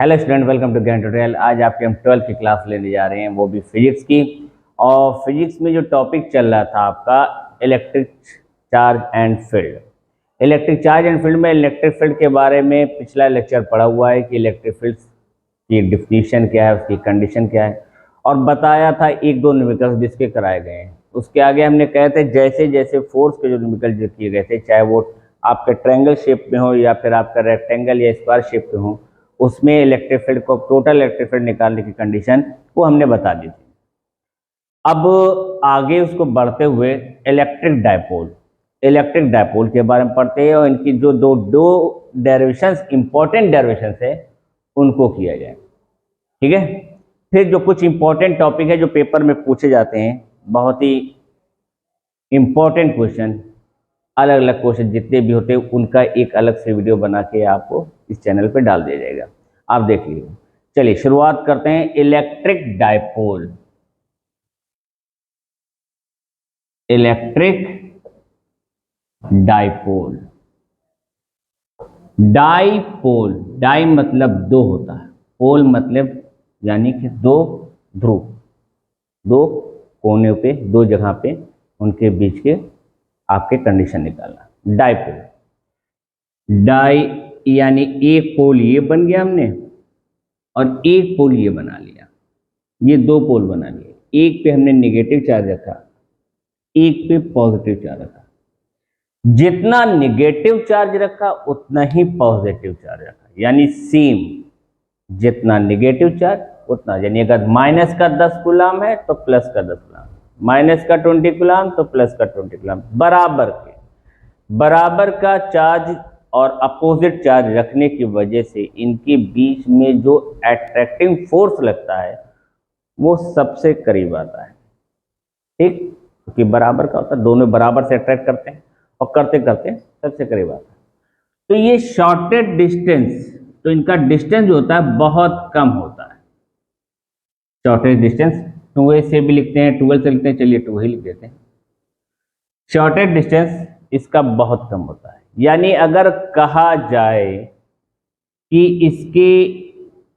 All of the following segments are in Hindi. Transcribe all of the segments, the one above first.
हेलो स्टूडेंट, वेलकम टू ज्ञान ट्यूटोरियल। आज आपके हम 12th की क्लास लेने जा रहे हैं, वो भी फिजिक्स की। और फिजिक्स में जो टॉपिक चल रहा था आपका electric charge and field. Electric charge and field में इलेक्ट्रिक फील्ड के बारे में पिछला लेक्चर पढ़ा हुआ है कि इलेक्ट्रिक फील्ड की डिफिनीशन क्या है, उसकी कंडीशन क्या है, और बताया था एक दो न्यूमेरिकल्स जिसके कराए गए हैं। उसके आगे हमने कहे थे जैसे जैसे फोर्स के जो न्यूमेरिकल जो किए गए थे, चाहे वो आपके ट्रायंगल शेप में हो या फिर आपका रेक्टेंगल या स्क्वायर शेप में हो, उसमें इलेक्ट्रिक फील्ड को टोटल इलेक्ट्रिक फील्ड निकालने की कंडीशन वो हमने बता दी थी। अब आगे उसको बढ़ते हुए इलेक्ट्रिक डायपोल के बारे में पढ़ते हैं और इनकी जो दो दो डेरिवेशंस, इंपॉर्टेंट डेरिवेशंस है, उनको किया जाए। ठीक है। फिर जो कुछ इंपॉर्टेंट टॉपिक है जो पेपर में पूछे जाते हैं, बहुत ही इंपॉर्टेंट क्वेश्चन, अलग अलग क्वेश्चन जितने भी होते हैं उनका एक अलग से वीडियो बना के आपको इस चैनल पे डाल दिया जाएगा, आप देख लीजिए। चलिए शुरुआत करते हैं। इलेक्ट्रिक डायपोल डाइपोल, डाई मतलब दो होता है, पोल मतलब यानी कि दो ध्रुव, दो कोने पे, दो जगह पे, उनके बीच के आपके कंडीशन निकालना। डाई यानी एक पोल ये बन गया हमने और एक पोल ये बना लिया, ये दो पोल बना लिए। एक पे हमने नेगेटिव चार्ज रखा, एक पे पॉजिटिव चार्ज रखा। जितना नेगेटिव चार्ज रखा उतना ही पॉजिटिव चार्ज रखा, यानी सेम। जितना नेगेटिव चार्ज उतना, यानी अगर माइनस का 10 कूलाम है तो प्लस का 10 कूलाम, माइनस का 20 कूलाम तो प्लस का 20 कूलाम, बराबर का चार्ज और अपोजिट चार्ज रखने की वजह से इनके बीच में जो अट्रैक्टिव फोर्स लगता है वो सबसे करीब आता है। ठीक, क्योंकि बराबर का होता है, दोनों बराबर से अट्रैक्ट करते हैं और करते करते सबसे करीब आता है। तो ये शॉर्टेड डिस्टेंस, तो इनका डिस्टेंस जो होता है बहुत कम होता है। शॉर्टेज डिस्टेंस 2a से भी लिखते हैं, 12 से लिखते हैं, चलिए 2 ही लिख देते हैं। शॉर्टेज डिस्टेंस इसका बहुत कम होता है, यानी अगर कहा जाए कि इसके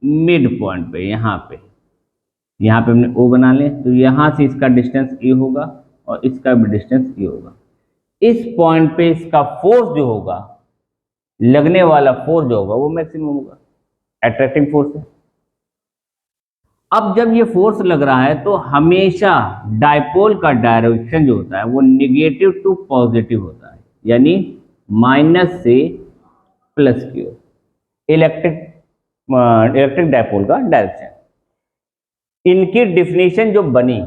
मिड पॉइंट पे, यहाँ पे हमने O बना लें, तो यहाँ से इसका डिस्टेंस ए होगा और इसका भी डिस्टेंस ए होगा। इस पॉइंट पे इसका फोर्स जो होगा, लगने वाला फोर्स जो होगा, वो मैक्सिमम होगा, अट्रैक्टिंग फोर्स है। अब जब ये फोर्स लग रहा है तो हमेशा डायपोल का डायरेक्शन जो होता है वो निगेटिव टू पॉजिटिव होता है, यानी माइनस से प्लस की ओर। इलेक्ट्रिक डायपोल का डायरेक्शन, इनकी डिफिनीशन जो बनी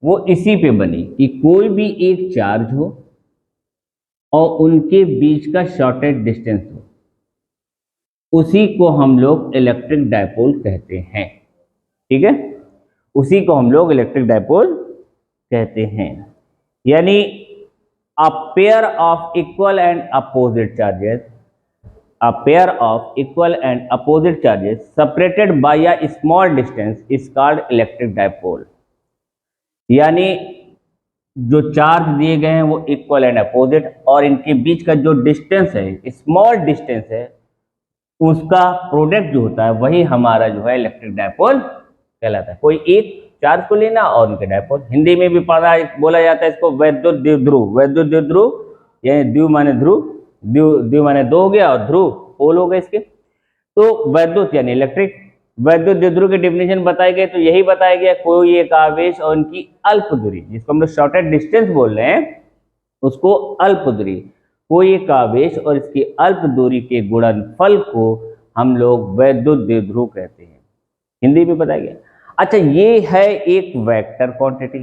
वो इसी पे बनी कि कोई भी एक चार्ज हो और उनके बीच का शॉर्टेज डिस्टेंस हो, उसी को हम लोग इलेक्ट्रिक डायपोल कहते हैं। ठीक है, उसी को हम लोग इलेक्ट्रिक डायपोल कहते हैं। यानी a pair of equal and opposite charges, a pair of equal and opposite charges separated by a small distance is called electric dipole। यानी जो चार्ज दिए गए हैं वो इक्वल एंड अपोजिट, और इनके बीच का जो डिस्टेंस है, स्मॉल डिस्टेंस है, उसका प्रोडक्ट जो होता है वही हमारा जो है इलेक्ट्रिक डायपोल कहलाता है। कोई एक चार्ज को लेना और उनके डायपोल, हिंदी में भी पढ़ा बोला जाता है इसको वैद्युत द्विध्रुव। वैद्युत द्विध्रुव यानी द्विव माने ध्रुव, द्विव माने दो हो गया और ध्रुव पोल हो गए इसके। तो वैद्युत यानी इलेक्ट्रिक, वैद्युत द्विध्रुव की डिफिनेशन बताई गई, तो यही बताया गया कोई एक आवेश और उनकी अल्प दूरी, जिसको हम लोग शॉर्टेड डिस्टेंस बोल रहे हैं, उसको अल्प दूरी, कोई एक आवेश और इसकी अल्प दूरी के गुणनफल को हम लोग वैद्युत द्विध्रुव कहते हैं, हिंदी में बताया गया। अच्छा, ये है एक वेक्टर क्वांटिटी।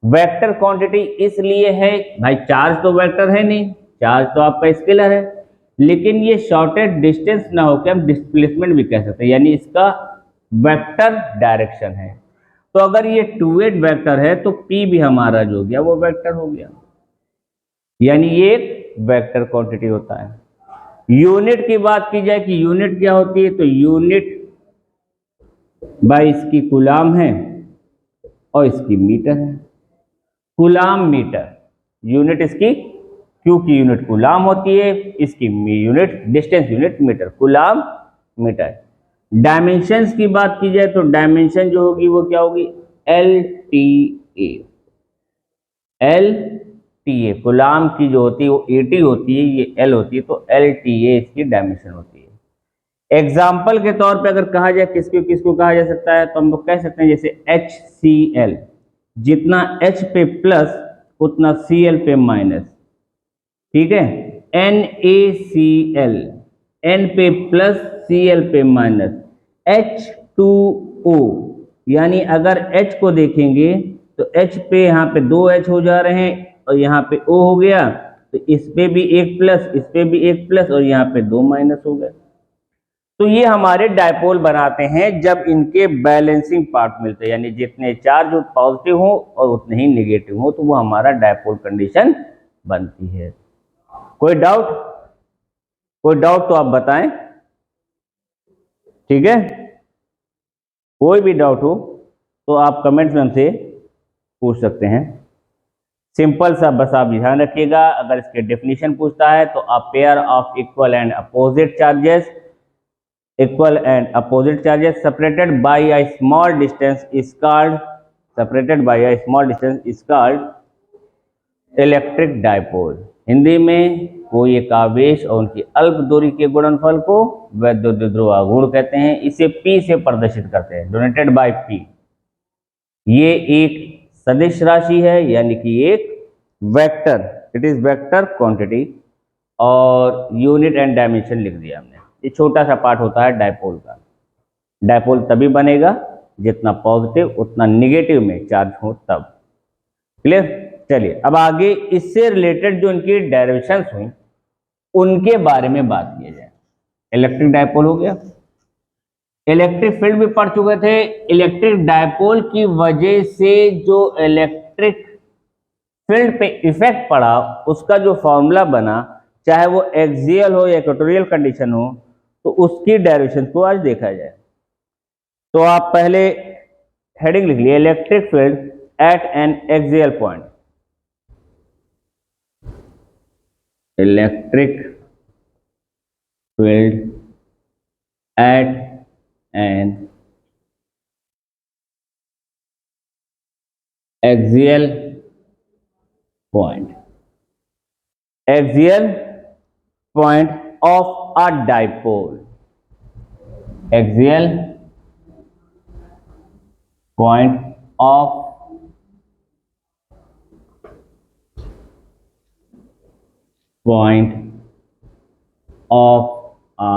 वेक्टर क्वांटिटी इसलिए है भाई, चार्ज तो वेक्टर है नहीं, चार्ज तो आपका स्केलर है, लेकिन ये शॉर्टेड डिस्टेंस ना होकर हम डिस्प्लेसमेंट भी कह सकते हैं, यानी इसका वेक्टर डायरेक्शन है। तो अगर ये 2 वेक्टर है तो P भी हमारा जो हो गया वो वेक्टर हो गया, यानी ये एक वेक्टर क्वांटिटी होता है। यूनिट की बात की जाए कि यूनिट क्या होती है, तो यूनिट बाई इसकी कूलाम है और इसकी मीटर है। कूलाम मीटर यूनिट इसकी, क्यू की यूनिट कूलाम होती है, इसकी unit distance unit meter, coulomb meter. Dimensions की बात की जाए तो डायमेंशन जो होगी वो क्या होगी, L T A. L T A coulomb की जो होती है वो 80 होती है, ये एल होती है, तो एल टी ए इसकी डायमेंशन होती है। एग्जाम्पल के तौर पे अगर कहा जाए किसको किसको कहा जा सकता है, तो हम लोग कह सकते हैं जैसे एच सी एल, जितना H पे प्लस उतना Cl पे माइनस, ठीक है। NaCl, N पे प्लस Cl पे माइनस, H2O, यानी अगर H को देखेंगे तो H पे यहाँ पे 2 H हो जा रहे हैं और यहाँ पे O हो गया, तो इस पे भी एक प्लस, इस पे भी एक प्लस और यहाँ पे 2 माइनस हो गए। तो ये हमारे डायपोल बनाते हैं जब इनके बैलेंसिंग पार्ट मिलते हैं, यानी जितने चार्ज पॉजिटिव हो और उतने ही नेगेटिव हो, तो वो हमारा डायपोल कंडीशन बनती है। कोई डाउट? कोई डाउट तो आप बताएं, ठीक है। कोई भी डाउट हो तो आप कमेंट्स में हमसे पूछ सकते हैं। सिंपल सा बस आप ध्यान रखिएगा, अगर इसके डेफिनेशन पूछता है तो आप pair of equal and opposite charges, equal and opposite charges separated by a small distance is called electric dipole. Hindi में कोई एक आवेश और उनकी अल्प दूरी के गुणनफल को वैद्युत ध्रुव आघूर्ण कहते हैं। इसे P से प्रदर्शित करते हैं, डोनेटेड बाय P। ये एक सदिश राशि है, यानी कि एक vector, it is vector quantity, और यूनिट एंड डायमेंशन लिख दिया हमने। ये छोटा सा पार्ट होता है डायपोल का। डायपोल तभी बनेगा जितना पॉजिटिव उतना निगेटिव में चार्ज हो तब। क्लियर? चलिए अब आगे इससे रिलेटेड जो इनकी डेरिवेशंस हुई उनके बारे में बात की जाए। इलेक्ट्रिक डायपोल हो गया, इलेक्ट्रिक फील्ड भी पढ़ चुके थे। इलेक्ट्रिक डायपोल की वजह से जो इलेक्ट्रिक फील्ड पे इफेक्ट पड़ा उसका जो फॉर्मूला बना, चाहे वो एक्सियल हो या इक्वेटोरियल कंडीशन हो, तो उसकी डायरेक्शन को आज देखा जाए। तो आप पहले हेडिंग लिख लिए, electric field at N axial point. Electric field at N axial point, axial point of a dipole, axial point of a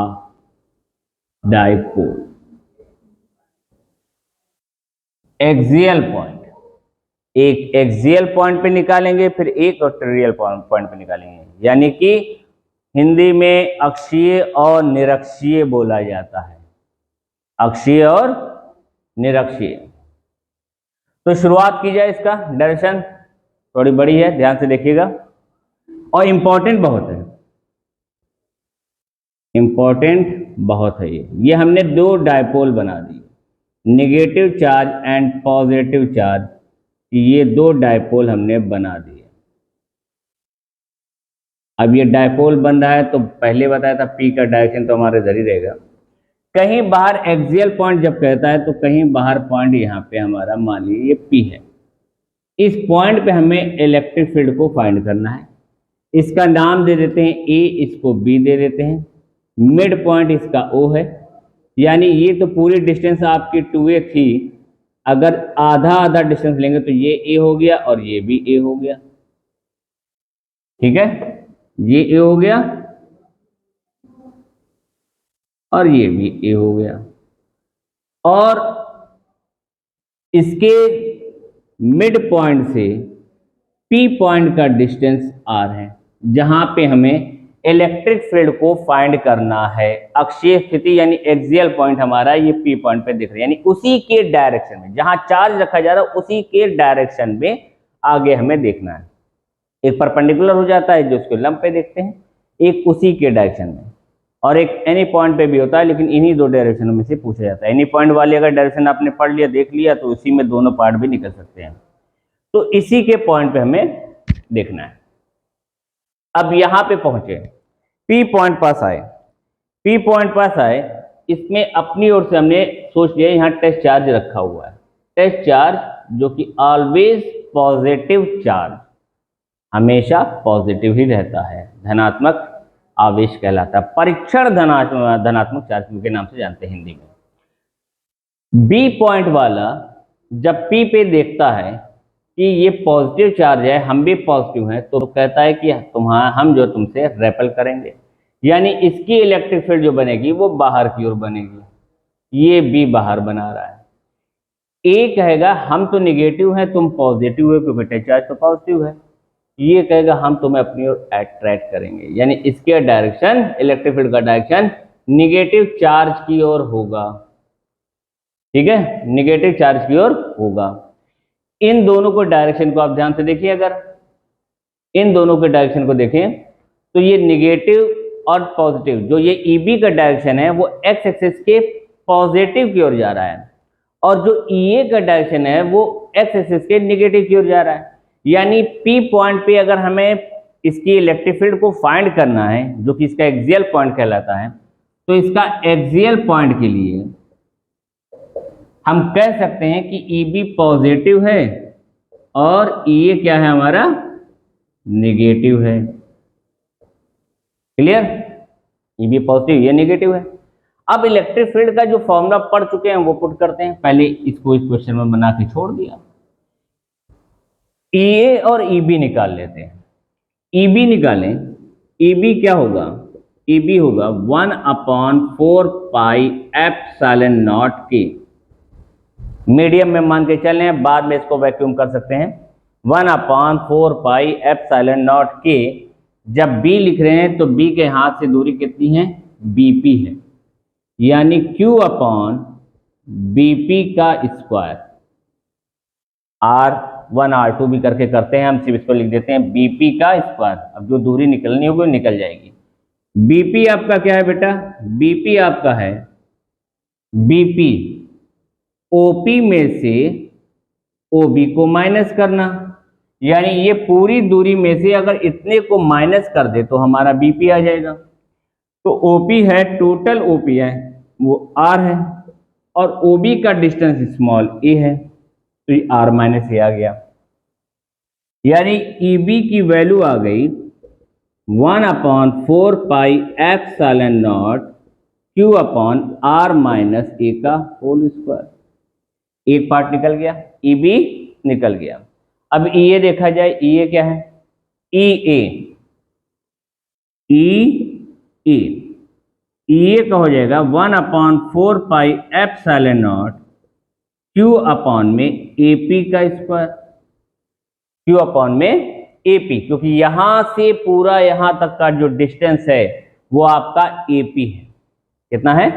dipole। Axial point, एक एक्सियल पॉइंट पे निकालेंगे, फिर एक इक्वेटोरियल पॉइंट पे निकालेंगे, यानी कि हिंदी में अक्षीय और निरक्षीय बोला जाता है, अक्षीय और निरक्षीय। तो शुरुआत की जाए, इसका डायरेक्शन थोड़ी बड़ी है, ध्यान से देखिएगा और इंपॉर्टेंट बहुत है, इंपॉर्टेंट बहुत है। ये हमने दो डायपोल बना दिए, negative charge and positive charge, ये दो डायपोल हमने बना दिए। अब ये डायपोल बन रहा है तो पहले बताया था P का डायरेक्शन तो हमारे इधर ही रहेगा। कहीं बाहर एक्सियल पॉइंट जब कहता है तो कहीं बाहर पॉइंट यहाँ पे हमारा मान लीजिए ये P है। इस पॉइंट पे हमें इलेक्ट्रिक फील्ड को फाइंड करना है। इसका नाम दे देते हैं A, इसको B दे देते हैं। मिड पॉइंट इसका O है, यानी ये तो पूरी डिस्टेंस आपकी 2a थी, अगर आधा आधा डिस्टेंस लेंगे तो ये A हो गया और ये भी A हो गया, ठीक है। ये A हो गया और ये भी A हो गया, और इसके मिड पॉइंट से P पॉइंट का डिस्टेंस R है, जहां पे हमें इलेक्ट्रिक फील्ड को फाइंड करना है। अक्षीय स्थिति यानी एक्सियल पॉइंट हमारा ये P पॉइंट पे दिख रहा है, यानी उसी के डायरेक्शन में जहां चार्ज रखा जा रहा है उसी के डायरेक्शन में आगे हमें देखना है। एक परपेंडिकुलर हो जाता है जो उसके लंब पे देखते हैं, एक उसी के डायरेक्शन में, और एक एनी पॉइंट पे भी होता है, लेकिन इन्हीं दो डायरेक्शनों में से पूछा जाता है। एनी पॉइंट वाली अगर डायरेक्शन आपने पढ़ लिया, देख लिया, तो उसी में दोनों पार्ट भी निकल सकते हैं। तो इसी के पॉइंट पे हमें देखना है। अब यहां पे पहुंचे, P पॉइंट पास आए, P पॉइंट पास आए, इसमें अपनी ओर से हमने सोच लिया यहाँ टेस्ट चार्ज रखा हुआ है, टेस्ट चार्ज जो कि ऑलवेज पॉजिटिव चार्ज, हमेशा पॉजिटिव ही रहता है, धनात्मक आवेश कहलाता है, परीक्षण धनात्मक चार्ज के नाम से जानते हैं हिंदी में। बी पॉइंट वाला जब पी पे देखता है कि ये पॉजिटिव चार्ज है, हम भी पॉजिटिव हैं, तो कहता है कि हम जो तुमसे रेपल करेंगे, यानी इसकी इलेक्ट्रिक फील्ड जो बनेगी वो बाहर की ओर बनेगी। ये बी बाहर बना रहा है। ए कहेगा हम तो निगेटिव हैं, तुम पॉजिटिव हो क्योंकि टेस्ट चार्ज तो पॉजिटिव है। ये कहेगा हम तुम्हें अपनी ओर अट्रैक्ट करेंगे, यानी इसके डायरेक्शन, इलेक्ट्रिक फील्ड का डायरेक्शन निगेटिव चार्ज की ओर होगा। ठीक है, निगेटिव चार्ज की ओर होगा। इन दोनों को डायरेक्शन को आप ध्यान से देखिए, अगर इन दोनों के डायरेक्शन को देखें तो ये निगेटिव और पॉजिटिव, जो ये ईबी का डायरेक्शन है वो एक्स एक्सिस के पॉजिटिव की ओर जा रहा है, और जो ईए का डायरेक्शन है वो एक्स एक्सिस के निगेटिव की ओर जा रहा है। यानी पी पॉइंट पे अगर हमें इसकी इलेक्ट्रिक फील्ड को फाइंड करना है, जो कि इसका एक्सियल पॉइंट कहलाता है, तो इसका एक्सियल पॉइंट के लिए हम कह सकते हैं कि ईबी पॉजिटिव है और ईए क्या है हमारा, नेगेटिव है। क्लियर, ईबी पॉजिटिव, ये नेगेटिव है। अब इलेक्ट्रिक फील्ड का जो फॉर्मूला पढ़ चुके हैं वो पुट करते हैं। पहले इसको इस क्वेश्चन में बना के छोड़ दिया। ईए और ईबी निकाल लेते हैं। ईबी निकालें, ईबी क्या होगा, ईबी होगा 1/4 पाई एप्सिलॉन नॉट के, मीडियम में मान के चल रहे हैं, बाद में इसको वैक्यूम कर सकते हैं। 1/4 पाई एप्सिलॉन नॉट के, जब बी लिख रहे हैं तो बी के हाथ से दूरी कितनी है, बीपी है, यानी Q अपॉन बीपी का स्क्वायर। R1 R2 भी करके करते हैं, हम सिर्फ इसको लिख देते हैं बीपी का स्क्वायर। अब जो दूरी निकलनी होगी निकल जाएगी। बीपी आपका क्या है बेटा, बीपी आपका है, बीपी ओपी में से ओबी को माइनस करना, यानी ये पूरी दूरी में से अगर इतने को माइनस कर दे तो हमारा बीपी आ जाएगा। तो ओपी है, टोटल ओपी है वो आर है, और ओबी का डिस्टेंस स्मॉल ए है, तो ये आर माइनस ए आ गया। यानी ईबी की वैल्यू आ गई 1/4 pi epsilon naught Q upon R minus A का होल स्क्वायर। एक पार्ट निकल गया, ईबी निकल गया। अब ईए देखा जाए, ईए क्या है, ईए का हो जाएगा 1/4 pi epsilon naught Q upon में एपी का स्क्वायर, Q अपॉन में एपी, क्योंकि यहां से पूरा यहां तक का जो डिस्टेंस है वो आपका एपी है। कितना है,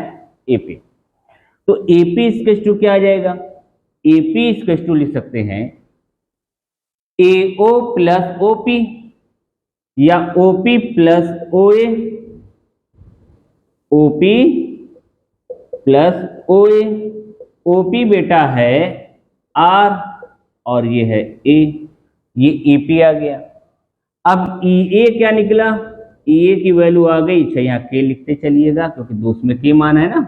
एपी। तो एपी इक्वल टू क्या आ जाएगा, एपी इक्वल टू लिख सकते हैं एओ प्लस ओपी या ओपी प्लस ओए, ओपी प्लस ओए। ओपी बेटा है आर और ये है ए, ये ईपी आ गया। अब ईए क्या निकला, ईए की वैल्यू आ गई, अच्छा यहाँ के लिखते चलिएगा क्योंकि दोस्त में के मान है ना,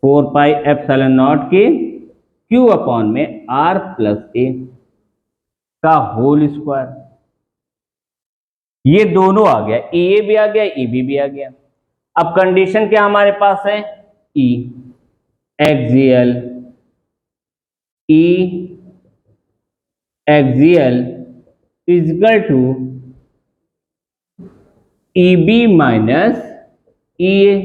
4 पाई एप्सिलॉन नॉट के Q अपॉन में आर प्लस ए का होल स्क्वायर। ये दोनों आ गया, ईए भी आ गया, ईबी भी आ गया। अब कंडीशन क्या हमारे पास है, E axial, E axial equal to EB minus EA.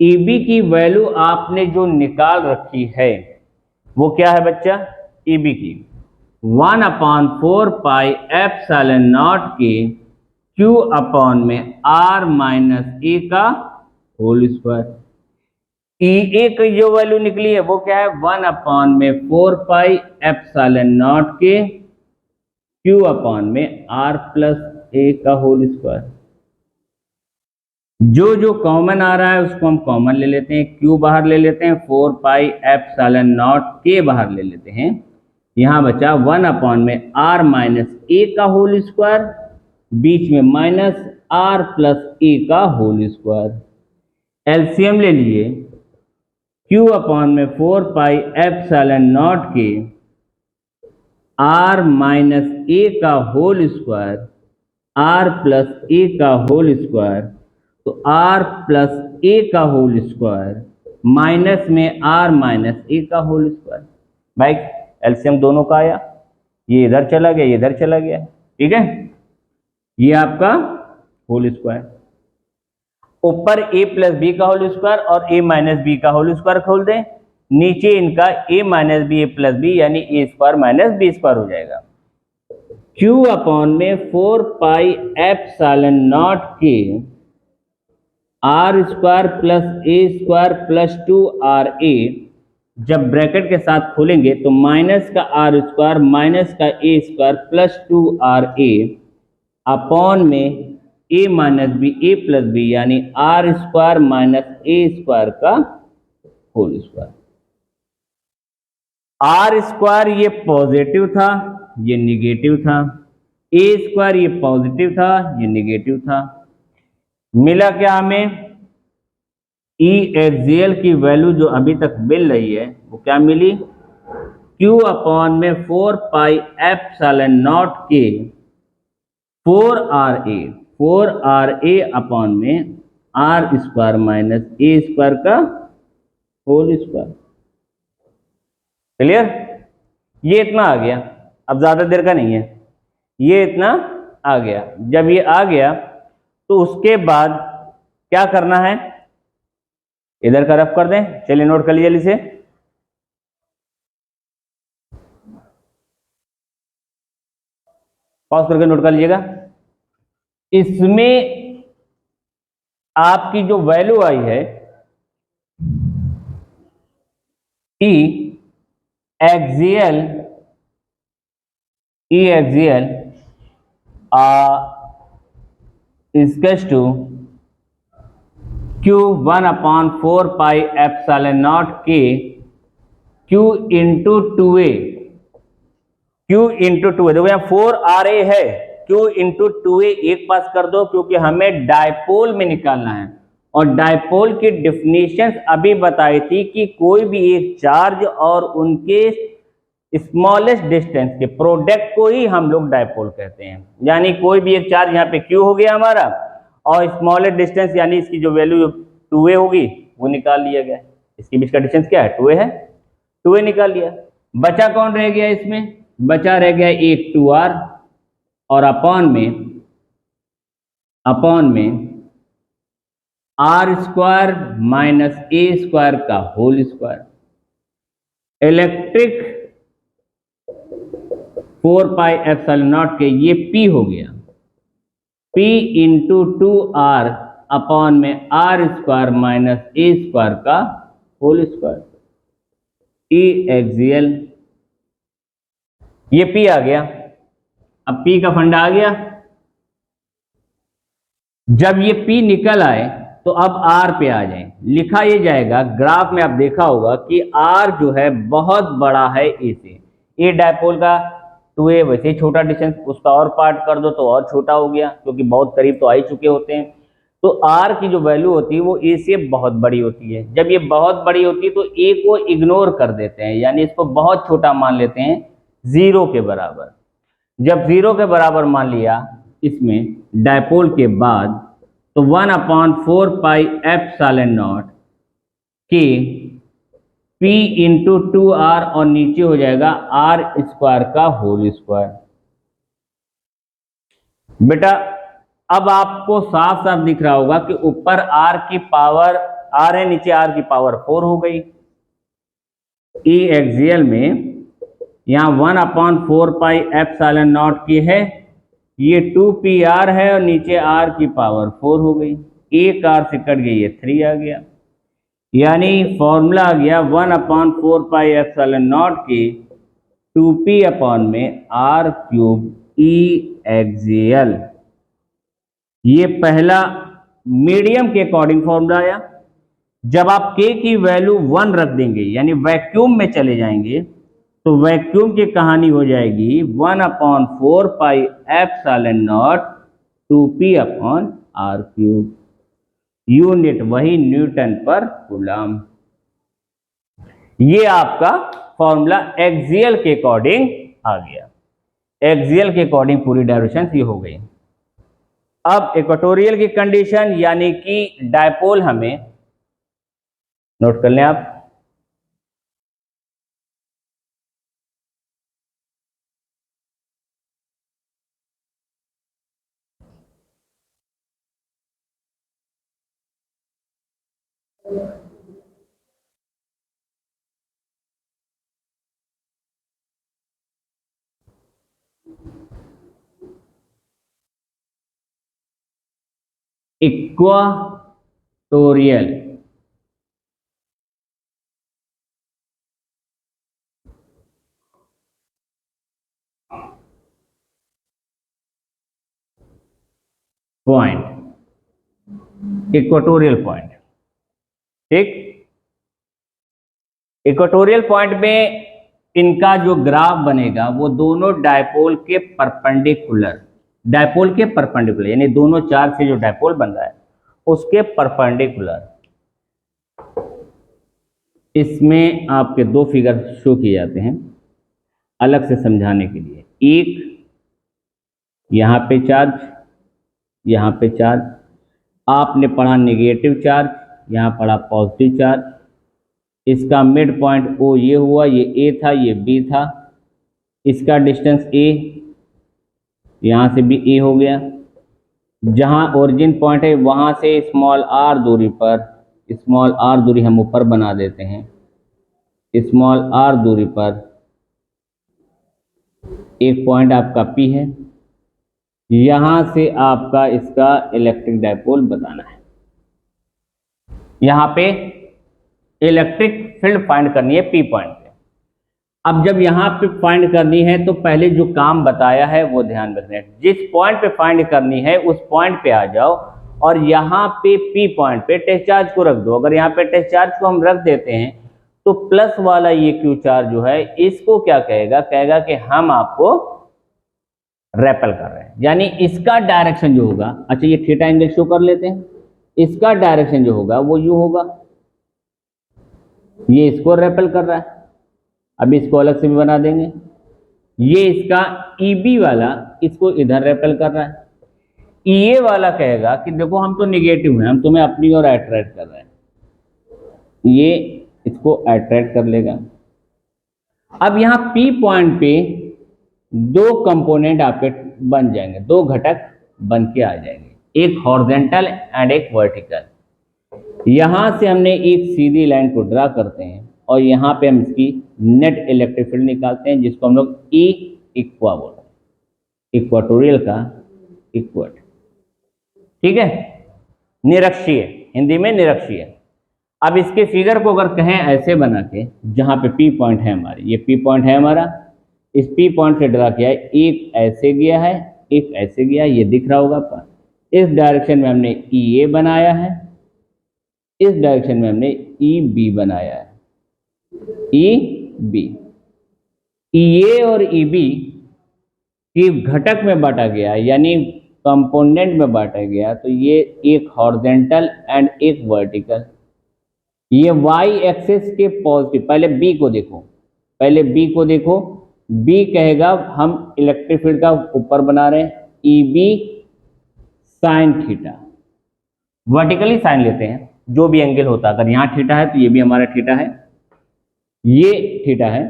EB की वैल्यू आपने जो निकाल रखी है वो क्या है बच्चा, ईबी की 1/4 पाई एप्सिलॉन नॉट के Q अपॉन में आर माइनस ए का होल स्क्वायर। ईए की जो वैल्यू निकली है वो क्या है, 1/4 पाई एप्सिलॉन नॉट के Q अपॉन में आर प्लस ए का होल स्क्वायर। जो जो कॉमन आ रहा है उसको हम कॉमन ले लेते हैं, Q बाहर ले लेते हैं, 4 पाई एप्सिलॉन नॉट के बाहर ले लेते हैं, यहां बचा 1 अपॉन में आर माइनस ए का होल स्क्वायर, बीच में माइनस आर प्लस ए का होल स्क्वायर। एलसीएम ले लिए, क्यू अपॉन में 4 पाई एप्सिलॉन नॉट के आर माइनस ए का होल स्क्वायर, आर प्लस ए का होल स्क्वायर, तो आर प्लस ए का होल स्क्वायर माइनस में आर माइनस ए का होल स्क्वायर। भाई एलसीएम दोनों का आया, ये इधर चला गया, ये इधर चला गया, ठीक है। ये आपका होल स्क्वायर, ऊपर a प्लस बी का होल स्क्वायर और a माइनस बी का होल स्क्वायर खोल दें, नीचे इनका a minus B a plus B यानी a square minus B square हो जाएगा। q अपॉन में 4 पाई एप्सिलॉन नॉट के R square plus A square plus 2ra, जब ब्रैकेट के साथ खोलेंगे तो माइनस का आर स्क्वायर माइनस का ए स्क्वायर प्लस 2ra अपॉन में A minus B A plus B यानी R square minus A square का होल स्क्वायर। आर स्क्वायर ये पॉजिटिव था, ये निगेटिव था, ए स्क्वायर ये पॉजिटिव था, ये निगेटिव था, मिला क्या हमें? ई एक्सियल की वैल्यू जो अभी तक मिल रही है वो क्या मिली? Q अपॉन में 4 पाई एप्सिलॉन नॉट के 4RA अपॉन में R square minus A square का होल स्क्वायर। क्लियर? ये इतना आ गया, अब ज्यादा देर का नहीं है, ये इतना आ गया। जब ये आ गया तो उसके बाद क्या करना है? इधर का रफ कर दें, चलिए नोट कर लीजिए इसे। पॉज करके नोट कर लीजिएगा। इसमें आपकी जो वैल्यू आई है E axial is to Q 1 upon 4 pi epsilon naught के Q into 2a, Q into 2a, देखो यहाँ 4RA है, Q इंटू 2a एक पास कर दो क्योंकि हमें डायपोल में निकालना है। और डायपोल की डिफिनीशन अभी बताई थी कि कोई भी एक चार्ज और उनके स्मॉलेस्ट डिस्टेंस के प्रोडक्ट को ही हम लोग डायपोल कहते हैं। यानी कोई भी एक चार्ज यहाँ पे Q हो गया हमारा और स्मॉलेस्ट डिस्टेंस यानी इसकी जो वैल्यू 2a होगी वो निकाल लिया गया। इसके बीच का डिस्टेंस क्या है? 2a है, 2a निकाल लिया। बचा कौन रह गया इसमें? बचा रह गया एक 2r और अपॉन में R square minus A square का whole square. Electric 4 pi epsilon naught के ये P हो गया, P इंटू 2r अपॉन में R square minus A square का होल स्क्वायर। ई एक्सियल, ये P आ गया। अब P का फंडा आ गया। जब ये P निकल आए तो अब R पे आ जाए। लिखा ये जाएगा, ग्राफ में आप देखा होगा कि R जो है बहुत बड़ा है A से। A डायपोल का 2a वैसे ही छोटा डिस्टेंस, उसका और पार्ट कर दो तो और छोटा हो गया क्योंकि बहुत करीब तो आ ही चुके होते हैं। तो R की जो वैल्यू होती है वो A से बहुत बड़ी होती है। जब ये बहुत बड़ी होती है तो A को इग्नोर कर देते हैं, यानी इसको बहुत छोटा मान लेते हैं, 0 के बराबर। जब 0 के बराबर मान लिया इसमें डायपोल के बाद तो 1 अपॉन 4 पाई एप्सिलॉन नॉट के P इंटू 2r और नीचे हो जाएगा आर स्क्वायर का होल स्क्वायर। बेटा अब आपको साफ साफ दिख रहा होगा कि ऊपर r की पावर r है, नीचे r की पावर 4 हो गई। ई एक्सियल में यहाँ 1 अपॉन 4 पाई एप्सिलॉन नॉट की है, ये 2pr है और नीचे r की पावर 4 हो गई। एक r से कट गई, ये 3 आ गया। यानी फॉर्मूला आ गया 1 अपॉन 4 पाई एप्सिलॉन नॉट की 2p अपॉन में r क्यूब ई एक्सियल। ये पहला मीडियम के अकॉर्डिंग फॉर्मूला आया। जब आप k की वैल्यू 1 रख देंगे यानी वैक्यूम में चले जाएंगे तो वैक्यूम की कहानी हो जाएगी 1 upon 4 pi epsilon naught 2p upon R cube, unit वही न्यूटन पर कूलम। ये आपका फॉर्मूला एक्सियल के अकॉर्डिंग आ गया। एक्सियल के अकॉर्डिंग पूरी डायरेक्शन ये हो गई। अब इक्वेटोरियल की कंडीशन यानी कि डायपोल, हमें नोट कर लें आप। इक्वाटोरियल पॉइंट, इक्वेटोरियल पॉइंट, ठीक। इक्वेटोरियल पॉइंट में इनका जो ग्राफ बनेगा वो दोनों डायपोल के परपेंडिकुलर, डायपोल के परपेंडिकुलर यानी दोनों चार्ज से जो डायपोल बन रहा है उसके परपेंडिकुलर। इसमें आपके दो फिगर शो किए जाते हैं अलग से समझाने के लिए। एक यहाँ पे चार्ज, यहाँ पे चार्ज, आपने पढ़ा नेगेटिव चार्ज, यहाँ पढ़ा पॉजिटिव चार्ज। इसका मिड पॉइंट ओ ये हुआ, ये ए था, ये बी था। इसका डिस्टेंस ए, यहाँ से भी ए हो गया। जहाँ ओरिजिन पॉइंट है वहाँ से स्मॉल आर दूरी पर, स्मॉल आर दूरी हम ऊपर बना देते हैं, स्मॉल आर दूरी पर एक पॉइंट आपका पी है। यहाँ से आपका इसका इलेक्ट्रिक डायपोल बताना है। यहाँ पे इलेक्ट्रिक फील्ड फाइंड करनी है पी पॉइंट पे। अब जब यहाँ पे फाइंड करनी है तो पहले जो काम बताया है वो ध्यान रखना है। जिस पॉइंट पे फाइंड करनी है उस पॉइंट पे आ जाओ और यहाँ पे पी पॉइंट पे टेस्ट चार्ज को रख दो। अगर यहाँ पे टेस्ट चार्ज को हम रख देते हैं तो प्लस वाला ये क्यू चार्ज जो है इसको क्या कहेगा, कहेगा कि हम आपको रेपल कर रहे हैं, यानी इसका डायरेक्शन जो होगा, अच्छा ये थीटा एंगल शो कर लेते हैं, इसका डायरेक्शन जो होगा वो यूं होगा, ये इसको रेपल कर रहा है। अब इसको अलग से भी बना देंगे, ये इसका ईबी वाला इसको इधर रेपल कर रहा है। ईए वाला कहेगा कि देखो हम तो निगेटिव हैं, हम तुम्हें अपनी ओर अट्रैक्ट कर रहे हैं, ये इसको अट्रैक्ट कर लेगा। अब यहाँ पी पॉइंट पे दो कंपोनेंट आपके बन जाएंगे, दो घटक बन के आ जाएंगे, एक हॉरिजॉन्टल एंड एक वर्टिकल। यहां से हमने एक सीधी लाइन को ड्रा करते हैं और यहाँ पे हम इसकी नेट इलेक्ट्रिक फील्ड निकालते हैं जिसको हम लोग ई इक्वा बोलते हैं, इक्वाटोरियल का इक्वट, ठीक है, निरक्षीय, हिंदी में निरक्षीय। अब इसके फिगर को अगर कहें ऐसे बना के, जहाँ पे पी पॉइंट है हमारी, ये पी पॉइंट है हमारा, इस पी पॉइंट से ड्रा किया है, एक ऐसे गया है एक ऐसे गया है, ये दिख रहा होगा आपका। इस डायरेक्शन में हमने ई ए बनाया है, इस डायरेक्शन में हमने ई बी बनाया है, ई बी। ई ए और ई बी की घटक में बांटा गया यानी कंपोनेंट में बांटा गया, तो ये एक हॉरिजॉन्टल एंड एक वर्टिकल। ये वाई एक्सिस के पॉजिटिव, पहले बी को देखो, पहले बी को देखो, बी कहेगा हम इलेक्ट्रिक फील्ड का ऊपर बना रहे हैं, E B sine theta, vertically sine लेते हैं जो भी एंगल होता है। अगर यहाँ थीटा है तो ये भी हमारा थीटा है, ये थीटा है,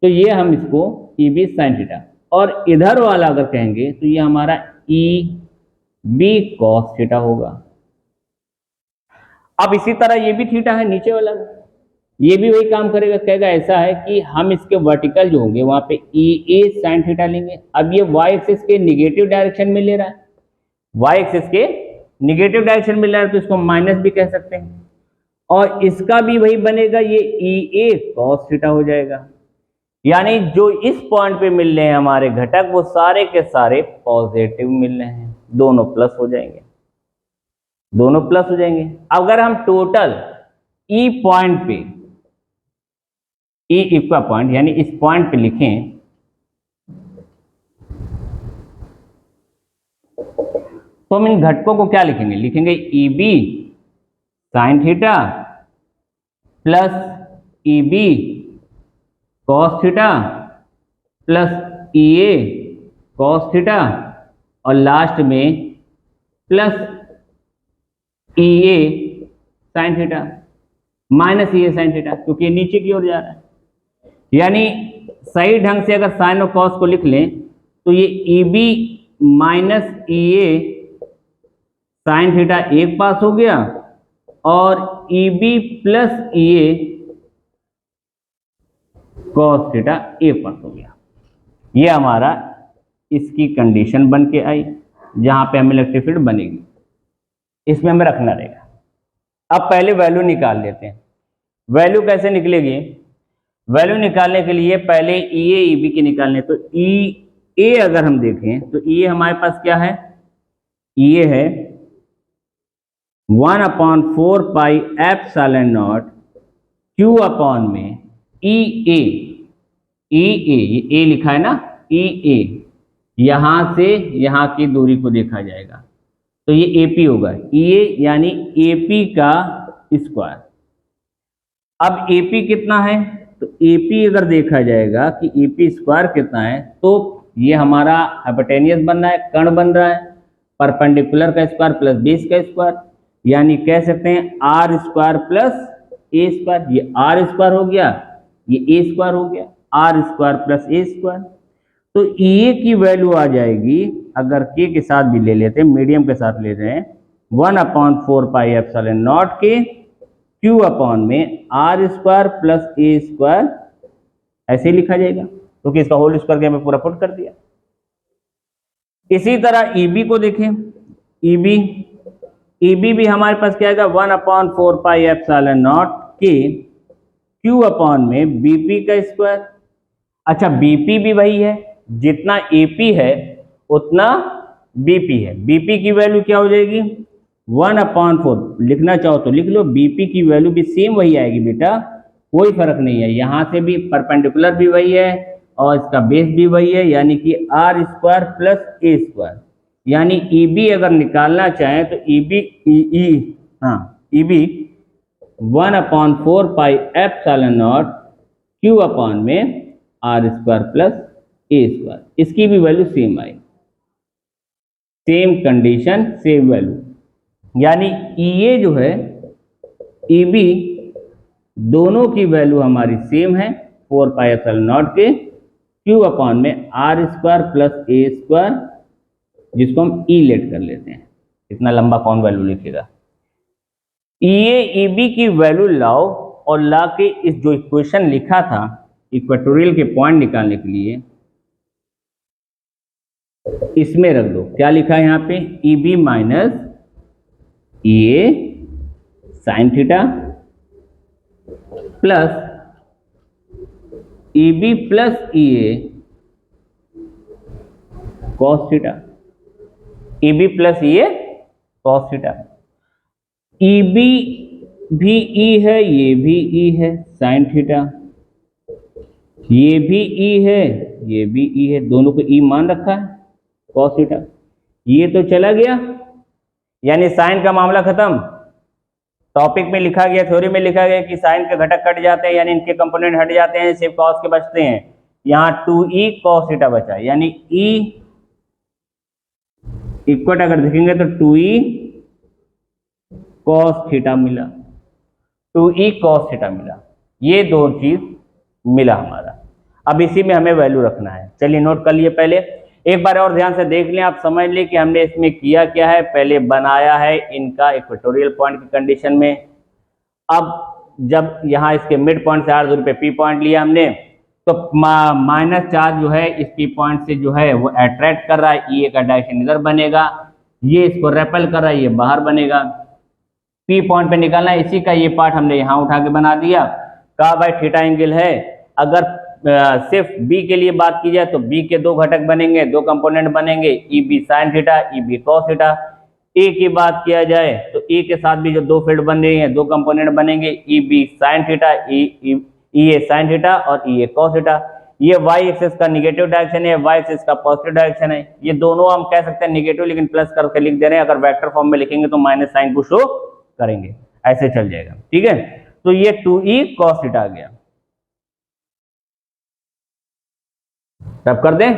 तो ये हम इसको ई बी साइन थीटा, और इधर वाला अगर कहेंगे तो ये हमारा ई बी कॉस थीटा होगा। अब इसी तरह ये भी थीटा है नीचे वाला, ये भी वही काम करेगा, कहेगा ऐसा है कि हम इसके वर्टिकल जो होंगे वहां पे ई ए साइन थीटा लेंगे। अब ये वाई एक्सिस के निगेटिव डायरेक्शन में ले रहा है, वाई एक्सिस के निगेटिव डायरेक्शन में ले रहा है तो इसको माइनस भी कह सकते हैं, और इसका भी वही बनेगा, ये ई ए कॉस थीटा हो जाएगा। यानी जो इस पॉइंट पे मिल रहे हैं हमारे घटक वो सारे के सारे पॉजिटिव मिल रहे हैं, दोनों प्लस हो जाएंगे, दोनों प्लस हो जाएंगे। अगर हम टोटल ई पॉइंट पे, ई इक्वा पॉइंट यानी इस पॉइंट पे लिखें तो हम इन घटकों को क्या लिखेंगे, लिखेंगे E B sine theta plus E B cos theta plus E A cos theta और लास्ट में plus E A sine theta minus E A sine theta, क्योंकि ये नीचे की ओर जा रहा है। यानी सही ढंग से अगर साइन और कॉस को लिख लें तो ये E B minus E A sine theta एक पास हो गया और E B plus E A cos theta एक पास हो गया। ये हमारा इसकी कंडीशन बन के आई जहां पे हमें इलेक्ट्रिक फील्ड बनेगी, इसमें हमें रखना रहेगा। अब पहले वैल्यू निकाल लेते हैं। वैल्यू कैसे निकलेगी, वैल्यू निकालने के लिए पहले ई ए ई बी की निकालने, तो ई ए अगर हम देखें तो ई ए हमारे पास क्या है, ई ए है 1/4 pi epsilon naught Q upon में ई ए, ये ए लिखा है ना, ई ए यहां से यहां की दूरी को देखा जाएगा तो ये एपी होगा, ई ए यानी एपी का स्क्वायर। अब एपी कितना है, तो एपी अगर देखा जाएगा कि एपी स्क्वायर कितना है तो ये हमारा हाइपोटेनियस बन रहा है, कर्ण बन रहा है, परपेंडिकुलर का स्क्वायर प्लस बेस का स्क्वायर, यानी कह सकते हैं R square plus A square. ये आर स्क्वायर हो गया, ये ए स्क्वायर हो गया, R square plus A square. तो ए की वैल्यू आ जाएगी, अगर के साथ भी ले लेते हैं, मीडियम के साथ ले रहे हैं, 1/4 पाई एप्सिलॉन नॉट के क्यू अपॉन में R square plus A square, ऐसे ही लिखा जाएगा क्योंकि इसका होल स्क्वायर के हमें पूरा पुट कर दिया। इसी तरह ईबी को देखें, ईबी भी हमारे पास क्या आएगा 1/4 पाई एप्सिलॉन नॉट के क्यू अपॉन में बीपी का स्क्वायर। अच्छा बीपी भी वही है, जितना एपी है उतना बीपी है। बीपी की वैल्यू क्या हो जाएगी 1/4, लिखना चाहो तो लिख लो, बीपी की वैल्यू भी सेम वही आएगी बेटा, कोई फर्क नहीं है। यहाँ से भी परपेंडिकुलर भी वही है और इसका बेस भी वही है, यानी कि R square plus A square. यानी ईबी अगर निकालना चाहें तो EB EB 1/4 pi epsilon naught Q upon में R square plus A square, इसकी भी वैल्यू सेम आई, सेम कंडीशन सेम वैल्यू। यानी ई जो है ईबी दोनों की वैल्यू हमारी सेम है 4 पाई एप्सिलॉन नॉट के क्यू अपॉन में R square plus A square, जिसको हम ई लेट कर लेते हैं। इतना लंबा कौन वैल्यू लिखेगा। ईबी की वैल्यू लाओ और ला के इस जो इक्वेशन लिखा था इक्वेटोरियल के पॉइंट निकालने के लिए इसमें रख दो। क्या लिखा है यहाँ पे, EB minus E A sine theta plus EB plus E A cos theta, EB plus E A cos theta. EB भी ई है, ये भी ई है साइन थीटा, ये भी ई है, ये भी ई है, दोनों को ई मान रखा है कॉस थीटा। ये तो चला गया, यानी साइन का मामला खत्म। टॉपिक में लिखा गया, थ्योरी में लिखा गया कि साइन के घटक कट जाते हैं, यानी इनके कंपोनेंट हट जाते हैं, सिर्फ कॉस के बचते हैं। यहाँ 2e cos थीटा बचा, यानी e इक्वट अगर देखेंगे तो 2e cos थीटा मिला, 2e cos थीटा मिला, ये दो चीज मिला हमारा। अब इसी में हमें वैल्यू रखना है। चलिए नोट कर लिए, पहले एक बार और ध्यान से देख लें, आप समझ लें कि हमने इसमें किया क्या है। पहले बनाया है इनका इक्वेटोरियल पॉइंट की कंडीशन में। अब जब यहाँ इसके मिड पॉइंट से 8 दूरी पे पी पॉइंट लिया हमने, तो माइनस चार्ज जो है इस पी पॉइंट से जो है वो अट्रैक्ट कर रहा है, ई का डायरेक्शन इधर बनेगा, ये इसको रेपेल कर रहा है, ये बाहर बनेगा। पी पॉइंट पे निकालना है, इसी का ये पार्ट हमने यहाँ उठा के बना दिया। कहा भाई थीटा एंगल है, अगर सिर्फ बी के लिए बात की जाए तो बी के दो घटक बनेंगे, दो कंपोनेंट बनेंगे, E B sine theta, E B cos theta. A की बात किया जाए तो ए के साथ भी जो दो फील्ड बन रही हैं, दो कंपोनेंट बनेंगे, E B sine theta, E A sine theta और ई ए कॉस थीटा। ये वाई एक्सिस का निगेटिव डायरेक्शन है, वाई एक्सिस का पॉजिटिव डायरेक्शन है। ये दोनों हम कह सकते हैं निगेटिव, लेकिन प्लस करके लिख दे रहे हैं। अगर वेक्टर फॉर्म में लिखेंगे तो माइनस साइन को शो करेंगे, ऐसे चल जाएगा। ठीक है, तो ये 2e cos थीटा आ गया। तब कर दें,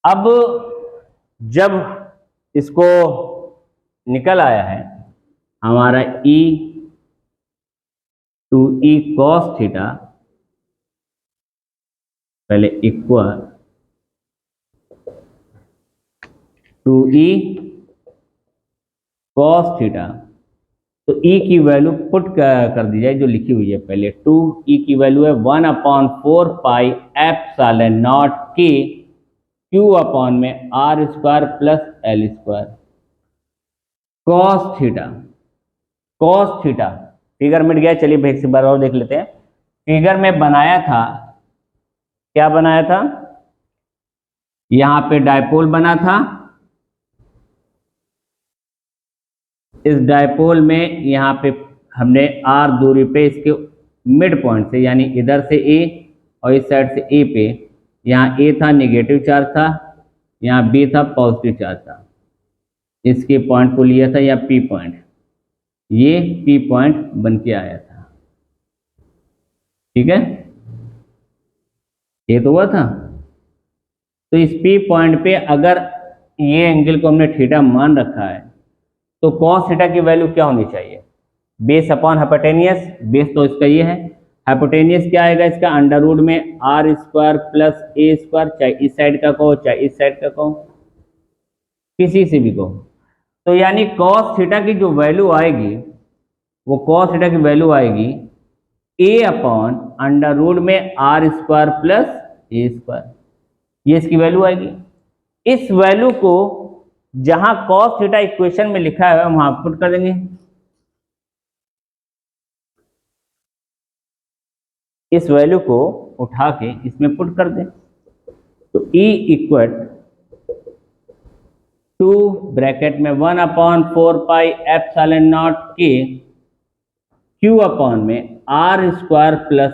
अब जब इसको निकल आया है हमारा e 2e cos थीटा, पहले इक्वल 2e cos थीटा, तो e की वैल्यू पुट कर दी जाए जो लिखी हुई है पहले। 2e की वैल्यू है 1/4 pi epsilon naught k q upon में r square plus l square cos theta. cos theta figure मिट गया। चलिए एक से बार और देख लेते हैं। फिगर में बनाया था, क्या बनाया था, यहां पे डायपोल बना था। इस डायपोल में यहां पे हमने r दूरी पे इसके मिड पॉइंट से, यानी इधर से a और इस साइड से a पे, यहाँ a था नेगेटिव चार्ज था, यहाँ b था पॉजिटिव चार्ज था। इसके पॉइंट को लिया था या p पॉइंट, ये p पॉइंट बन के आया था। ठीक है, ये तो हुआ था। तो इस p पॉइंट पे अगर ये एंगल को हमने थीटा मान रखा है, तो cos थीटा की वैल्यू क्या होनी चाहिए, बेस अपॉन हाइपोटेनियस। बेस तो इसका ये है, हाइपोटेनियस क्या आएगा इसका, अंडर रूट में R square plus A square, चाहे इस साइड का कहो चाहे इस साइड का कहो, किसी से भी कहो। तो यानी cos थीटा की जो वैल्यू आएगी, वो cos थीटा की वैल्यू आएगी a अपॉन अंडर रूट में R square plus A square, ये इसकी वैल्यू आएगी। इस वैल्यू को जहां cos थीटा इक्वेशन में लिखा है वहां पुट कर देंगे। इस वैल्यू को उठा के इसमें पुट कर दें, तो E इक्वल 2 ब्रैकेट में 1/4 pi epsilon naught k q upon में r square plus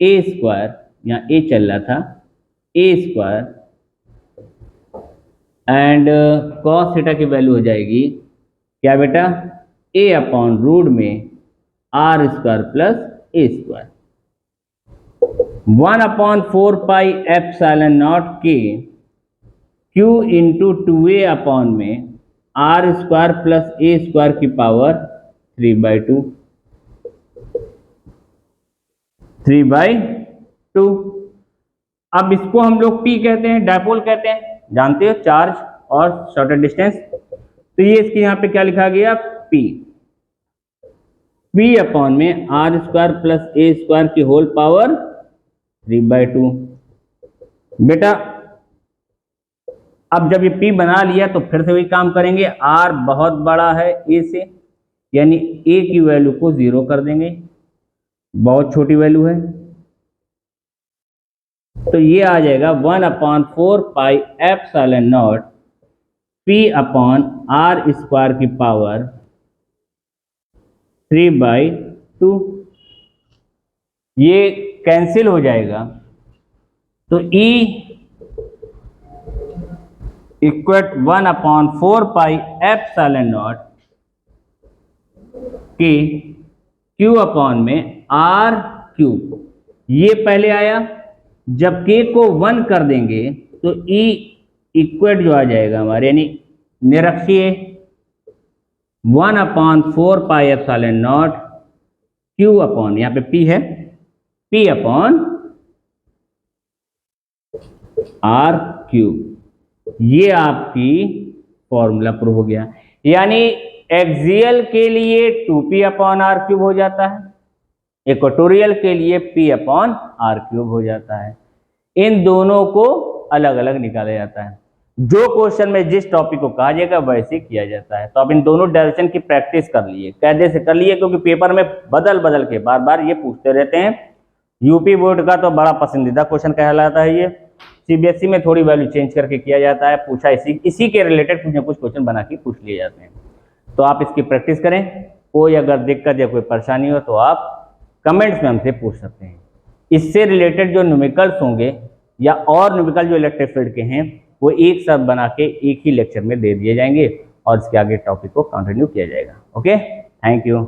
a square, यहाँ a चल रहा था, a square and cos theta की वैल्यू हो जाएगी क्या बेटा, a अपॉन रूट में r square plus a square. 1/4 pi epsilon naught k q into 2a upon में r square plus a square की पावर 3/2, 3/2। अब इसको हम लोग p कहते हैं, डायपोल कहते हैं, जानते हो, चार्ज और शॉर्टर डिस्टेंस। तो ये इसके यहाँ पे क्या लिखा गया, p अपॉन में R square plus A square की होल पावर 3/2। बेटा अब जब ये p बना लिया तो फिर से वही काम करेंगे। r बहुत बड़ा है a से, यानी a की वैल्यू को 0 कर देंगे, बहुत छोटी वैल्यू है। तो ये आ जाएगा 1/4 pi epsilon naught p upon R square की पावर 3/2। ये कैंसिल हो जाएगा, तो E equal 1/4 pi epsilon naught k q upon में r क्यूब, ये पहले आया। जब k को 1 कर देंगे तो E इक्वल जो आ जाएगा हमारे, यानी निरक्षीय 1/4 pi epsilon naught q upon, यहाँ पे p है, p अपॉन r क्यूब। ये आपकी फॉर्मूला प्रूव हो गया। यानी एक्सियल के लिए 2p अपॉन r क्यूब हो जाता है, इक्वेटोरियल के लिए p अपॉन r क्यूब हो जाता है। इन दोनों को अलग अलग निकाला जाता है। जो क्वेश्चन में जिस टॉपिक को कहा जाएगा वैसे किया जाता है। तो आप इन दोनों डायरेक्शन की प्रैक्टिस कर लिए, कायदे से कर लिए, क्योंकि पेपर में बदल बदल के बार बार ये पूछते रहते हैं। यूपी बोर्ड का तो बड़ा पसंदीदा क्वेश्चन कहलाता है ये। सीबीएसई में थोड़ी वैल्यू चेंज करके किया जाता है, पूछा इसी के रिलेटेड कुछ ना कुछ क्वेश्चन बना के पूछ लिए जाते हैं। तो आप इसकी प्रैक्टिस करें। कोई अगर दिक्कत या कोई परेशानी हो तो आप कमेंट्स में हमसे पूछ सकते हैं। इससे रिलेटेड जो न्यूमेरिकल्स होंगे या और न्यूमेरिकल जो इलेक्ट्रिक फील्ड के हैं वो एक साथ बना के एक ही लेक्चर में दे दिए जाएंगे और इसके आगे टॉपिक को कंटिन्यू किया जाएगा। Okay, thank you.